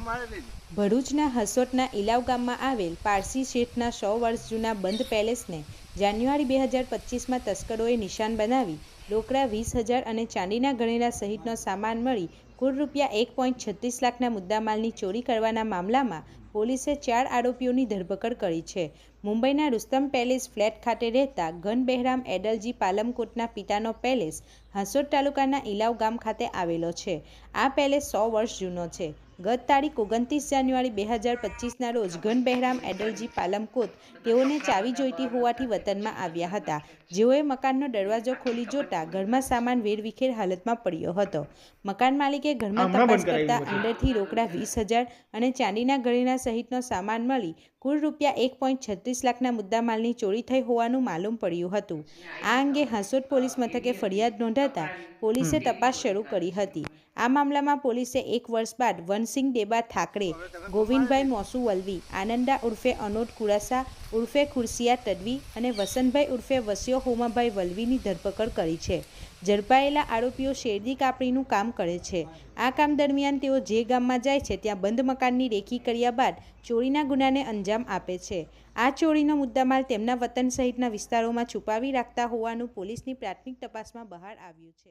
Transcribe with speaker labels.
Speaker 1: ભરૂચના હસોટના ઇલાવ ગામમાં આવેલ પારસી શેઠના 100 વર્ષ જૂના બંધ પેલેસને જાન્યુઆરી 2025માં તસ્કરોએ નિશાન બનાવી રોકડા 20,000 અને ચાંદીના ઘરેણા સહિતનો સામાન મળી કુલ રૂપિયા 1.36 લાખના મુદ્દામાલની ચોરી કરવાના મામલામાં પોલીસે 4 આરોપીઓની ધરપકડ કરી છે. મુંબઈના રુસ્તમ પેલેસ ફ્લેટ ખાતે રહેતા ઘન બહેરામ એડલજી પાલમકોટના પિતાનો પેલેસ હાંસોટ તાલુકાના ઇલાવ ગામ ખાતે આવેલો છે. આ પેલેસ 100 વર્ષ જૂનો છે. ગત તારીખ 29 જાન્યુઆરી 2025ના રોજ ઘન બહેરામ એડલજી પાલમકોટ તેઓને ચાવી જોઈતી હોવાથી વતનમાં આવ્યા હતા. જેઓએ મકાનનો દરવાજો ખોલી જોતા ઘરમાં સામાન વેરવિખેર હાલતમાં પડ્યો હતો. મકાન માલિકે ઘરમાં તપાસ કરતા અંદરથી રોકડા 20,000 અને ચાંદીના ઘરેણા સહિતનો સામાન મળી કુલ રૂપિયા 1.36 લાખના મુદ્દામાલની ચોરી થઈ હોવાનું માલુમ પડ્યું હતું. આ અંગે હાંસોટ પોલીસ મથકે ફરિયાદ નોંધાતા પોલીસે તપાસ શરૂ કરી હતી. આ મામલામાં પોલીસે 1 વર્ષ બાદ વનસિંહ દેબા ઠાકરે, ગોવિંદભાઈ મોસુ વલવી, આનંદા ઉર્ફે અનોટ કુરાસા ઉર્ફે ખુરશિયા તડવી અને વસંતભાઈ ઉર્ફે વસ્યો હોમાભાઈ વલવીની ધરપકડ કરી છે. ઝડપાયેલા આરોપીઓ શેરડી કાપણીનું કામ કરે છે. આ કામ દરમિયાન તેઓ જે ગામમાં જાય છે ત્યાં બંધ મકાનની રેકી કર્યા બાદ ચોરીના ગુનાને અંજામ આપે છે. આ ચોરીનો મુદ્દામાલ તેમના વતન સહિતના વિસ્તારોમાં છુપાવી રાખતા હોવાનું પોલીસની પ્રાથમિક તપાસમાં બહાર આવ્યું છે.